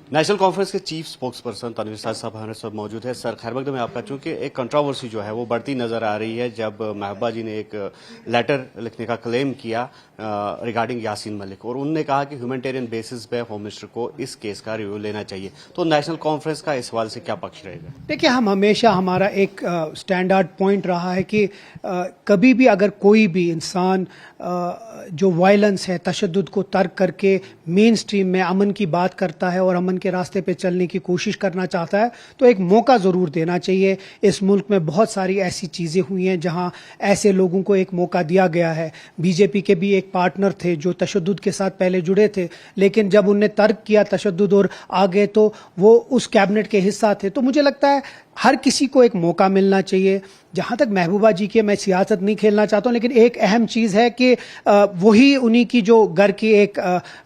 National Conference के chief spokes person Tanveer Sajid sahab हमारे साथ मौजूद है। सर खैर मकदम है आपका। चूंकि एक कंट्रोवर्सी जो है वो बढ़ती नजर आ रही है जब महबूबा जी ने एक लेटर लिखने का क्लेम किया रिगार्डिंग यासीन मलिक, और उन्होंने कहा कि ह्यूमैनिटेरियन बेसिस पे होम मिनिस्टर को इस केस का रिव्यू लेना चाहिए। तो नेशनल कॉन्फ्रेंस का इस सवाल से क्या पक्ष रहेगा? देखिए, हम हमेशा हमारा एक स्टैंडर्ड पॉइंट रहा है कि कभी भी अगर कोई भी इंसान जो वायलेंस है, तशद्दुद को तर्क करके मेन स्ट्रीम में अमन की बात करता है और अमन के रास्ते पे चलने की कोशिश करना चाहता है तो एक मौका ज़रूर देना चाहिए। इस मुल्क में बहुत सारी ऐसी चीज़ें हुई हैं जहां ऐसे लोगों को एक मौका दिया गया है। बीजेपी के भी एक पार्टनर थे जो तशद्दुद के साथ पहले जुड़े थे, लेकिन जब उनने तर्क किया तशद्दुद और आ गए तो वो उस कैबिनेट के हिस्सा थे। तो मुझे लगता है हर किसी को एक मौका मिलना चाहिए। जहां तक महबूबा जी के, मैं सियासत नहीं खेलना चाहता हूं, लेकिन एक अहम चीज़ है कि वही उन्हीं की जो घर की एक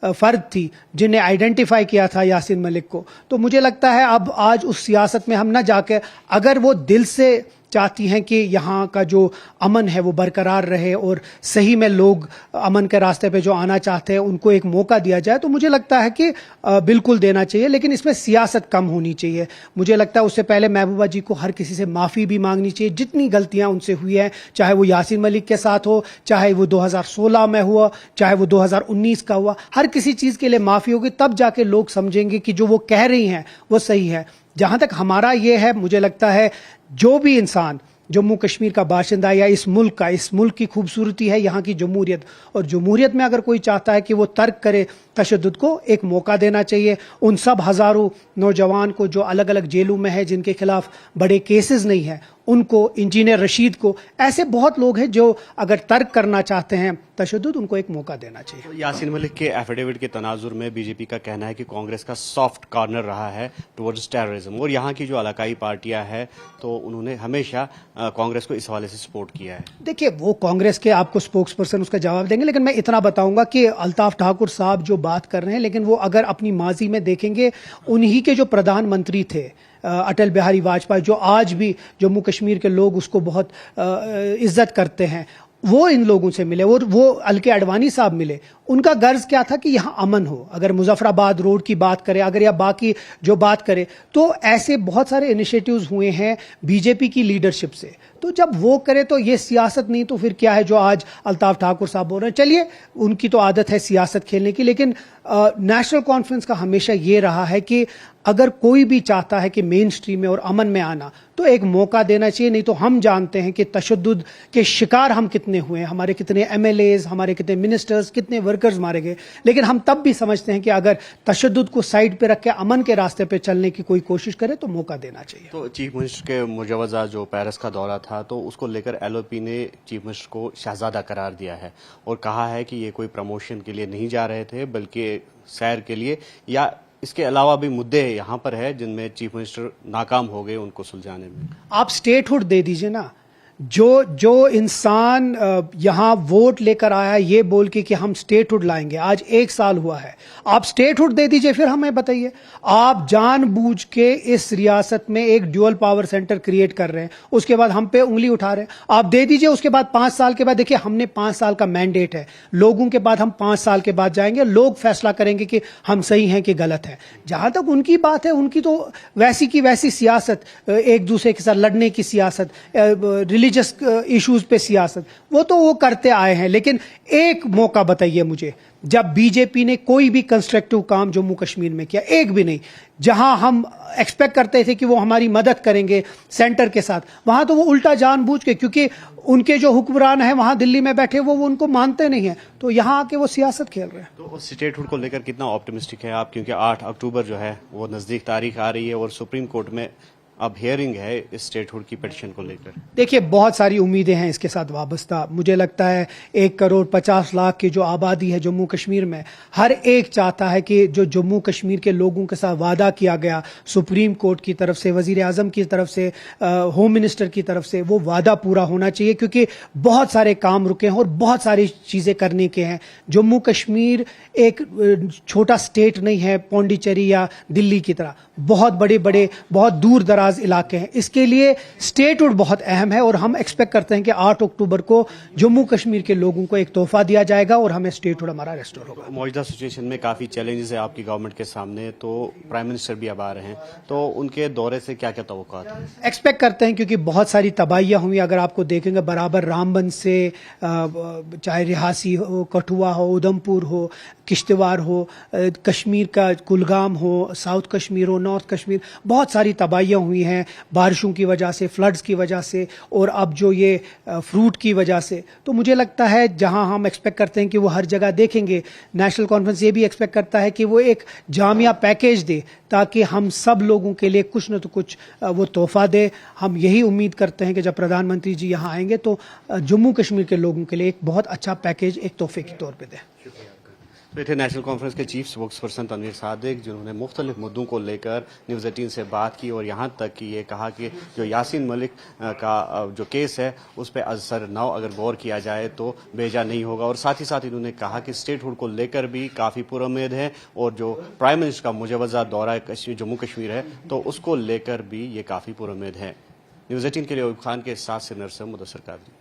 फर्द थी जिन्हें आइडेंटिफाई किया था यासीन मलिक को। तो मुझे लगता है अब आज उस सियासत में हम ना जाकर, अगर वो दिल से चाहती हैं कि यहाँ का जो अमन है वो बरकरार रहे और सही में लोग अमन के रास्ते पे जो आना चाहते हैं उनको एक मौका दिया जाए, तो मुझे लगता है कि बिल्कुल देना चाहिए। लेकिन इसमें सियासत कम होनी चाहिए। मुझे लगता है उससे पहले महबूबा जी को हर किसी से माफ़ी भी मांगनी चाहिए जितनी गलतियां उनसे हुई हैं, चाहे वो यासीन मलिक के साथ हो, चाहे वो 2016 में हुआ, चाहे वो 2019 का हुआ। हर किसी चीज़ के लिए माफ़ी होगी, तब जाके लोग समझेंगे कि जो वो कह रही हैं वो सही है। जहां तक हमारा ये है, मुझे लगता है जो भी इंसान जम्मू कश्मीर का बाशिंदा या इस मुल्क की खूबसूरती है यहाँ की जमहूरियत, और जमहूरियत में अगर कोई चाहता है कि वो तर्क करे तशद्दुद को, एक मौका देना चाहिए। उन सब हज़ारों नौजवान को जो अलग अलग जेलों में है, जिनके खिलाफ बड़े केसेस नहीं है, उनको, इंजीनियर रशीद को, ऐसे बहुत लोग हैं जो अगर तर्क करना चाहते हैं तशद्दुद, उनको एक मौका देना चाहिए। तो यासीन मलिक के एफिडेविट के तनाजुर में बीजेपी का कहना है कि कांग्रेस का सॉफ्ट कॉर्नर रहा है टुवर्ड्स टेररिज्म, और यहाँ की जो इलाकाई पार्टियां हैं तो उन्होंने हमेशा कांग्रेस को इस हवाले से सपोर्ट किया है। देखिए, वो कांग्रेस के आपको स्पोक्स पर्सन उसका जवाब देंगे, लेकिन मैं इतना बताऊंगा कि अल्ताफ ठाकुर साहब जो बात कर रहे हैं, लेकिन वो अगर अपनी माजी में देखेंगे, उन्हीं के जो प्रधानमंत्री थे अटल बिहारी वाजपेयी, जो आज भी जम्मू कश्मीर के लोग उसको बहुत इज्जत करते हैं, वो इन लोगों से मिले, वो अलके अडवाणी साहब मिले। उनका गर्ज क्या था कि यहाँ अमन हो। अगर मुजफ्फराबाद रोड की बात करें, अगर या बाकी जो बात करें, तो ऐसे बहुत सारे इनिशिएटिव्स हुए हैं बीजेपी की लीडरशिप से। तो जब वो करे तो ये सियासत नहीं तो फिर क्या है जो आज अल्ताफ ठाकुर साहब बोल रहे हैं। चलिए, उनकी तो आदत है सियासत खेलने की, लेकिन नेशनल कॉन्फ्रेंस का हमेशा ये रहा है कि अगर कोई भी चाहता है कि मेन स्ट्रीम में और अमन में आना, तो एक मौका देना चाहिए। नहीं तो हम जानते हैं कि तशद्दुद के शिकार हम कितने हुए हैं, हमारे कितने MLAs, हमारे कितने मिनिस्टर्स, कितने वर्कर्स मारे गए। लेकिन हम तब भी समझते हैं कि अगर तशद्दुद को साइड पे रख के अमन के रास्ते पे चलने की कोई कोशिश करे तो मौका देना चाहिए। तो चीफ मिनिस्टर के मुजवजा जो पेरिस का दौरा था, तो उसको लेकर LOP ने चीफ मिनिस्टर को शहजादा करार दिया है और कहा है कि ये कोई प्रमोशन के लिए नहीं जा रहे थे बल्कि सैर के लिए, या इसके अलावा भी मुद्दे यहाँ पर है जिनमें चीफ मिनिस्टर नाकाम हो गए उनको सुलझाने में। आप स्टेटहुड दे दीजिए ना। जो इंसान यहाँ वोट लेकर आया ये बोल के कि हम स्टेटहुड लाएंगे, आज 1 साल हुआ है, आप स्टेटहुड दे दीजिए। फिर हमें बताइए, आप जानबूझ के इस रियासत में एक ड्यूअल पावर सेंटर क्रिएट कर रहे हैं, उसके बाद हम पे उंगली उठा रहे हैं। आप दे दीजिए, उसके बाद 5 साल के बाद देखिए, हमने 5 साल का मैंडेट है, लोगों के बाद हम 5 साल के बाद जाएंगे, लोग फैसला करेंगे कि हम सही हैं कि गलत है। जहां तक उनकी बात है, उनकी तो वैसी की वैसी सियासत, एक दूसरे के साथ लड़ने की सियासत, रिलीजियस इश्यूज पे सियासत, वो करते आए हैं। लेकिन एक मौका बताइए मुझे, जब बीजेपी ने कोई भी कंस्ट्रक्टिव काम जम्मू कश्मीर में किया, एक भी नहीं, जहां हम एक्सपेक्ट करते थे कि वो हमारी मदद करेंगे सेंटर के साथ, वहां तो वो उल्टा जानबूझ के, क्योंकि उनके जो हुक्मरान हैं वहां दिल्ली में बैठे, वो उनको मानते नहीं है, तो यहां आके वो सियासत खेल रहे हैं। तो स्टेटहुड को लेकर कितना ऑप्टिमिस्टिक है आप, क्योंकि 8 अक्टूबर जो है वो नजदीक तारीख आ रही है और सुप्रीम कोर्ट में अब हियरिंग है इस स्टेटहुड की पिटीशन को लेकर? देखिए, बहुत सारी उम्मीदें हैं इसके साथ वाबस्ता। मुझे लगता है 1,50,00,000 की जो आबादी है जम्मू कश्मीर में, हर एक चाहता है कि जो जम्मू कश्मीर के लोगों के साथ वादा किया गया सुप्रीम कोर्ट की तरफ से, वजीर आजम की तरफ से, होम मिनिस्टर की तरफ से, वो वादा पूरा होना चाहिए। क्योंकि बहुत सारे काम रुके हैं और बहुत सारी चीज़ें करने के हैं। जम्मू कश्मीर एक छोटा स्टेट नहीं है, पौंडीचेरी या दिल्ली की तरह। बहुत बड़े बड़े, बहुत दूर दराज दराज इलाके हैं। इसके लिए स्टेटहुड बहुत अहम है और हम एक्सपेक्ट करते हैं कि 8 अक्टूबर को जम्मू कश्मीर के लोगों को एक तोहफा दिया जाएगा और हमें स्टेटहुड हमारा रेस्टोर होगा। मौजूदा सिचुएशन में काफ़ी चैलेंजेस है आपकी गवर्नमेंट के सामने, तो प्राइम मिनिस्टर भी अब आ रहे हैं, तो उनके दौरे से क्या क्या तवक्कुआत हैं? एक्सपेक्ट करते हैं क्योंकि बहुत सारी तबाहियां हुई। अगर आपको देखेंगे बराबर रामबन से चाहे रिहासी हो, कठुआ हो, उधमपुर हो, किश्तवाड़ हो, कश्मीर का कुलगाम हो, साउथ कश्मीर हो, नॉर्थ कश्मीर, बहुत सारी तबाहियां हुई हैं बारिशों की वजह से, फ्लड्स की वजह से और अब जो ये फ्रूट की वजह से। तो मुझे लगता है जहां हम एक्सपेक्ट करते हैं कि वो हर जगह देखेंगे, नेशनल कॉन्फ्रेंस ये भी एक्सपेक्ट करता है कि वो एक जामिया पैकेज दे ताकि हम सब लोगों के लिए कुछ न तो कुछ वो तोहफा दे। हम यही उम्मीद करते हैं कि जब प्रधानमंत्री जी यहाँ आएंगे तो जम्मू कश्मीर के लोगों के लिए एक बहुत अच्छा पैकेज एक तोहफे के तौर पे दे। तो ये थे नेशनल कॉन्फ्रेंस के chief spokes person Tanveer Sadiq, जिन्होंने मुख्तलिफ मुद्दों को लेकर न्यूज़ 18 से बात की और यहाँ तक कि ये कहा कि जो यासीन मलिक का जो केस है उस पर असर नौ अगर गौर किया जाए तो बेजा नहीं होगा। और साथ ही साथ इन्होंने कहा कि स्टेटहुड को लेकर भी काफ़ी पुरुम्मीद है और जो प्राइम मिनिस्टर का मुजवजा दौरा जम्मू कश्मीर है तो उसको लेकर भी ये काफ़ी पुरुम्मीद है। न्यूज़ 18 के लिए अयूब खान के साथ से नरसम मुदस्सर कादरी।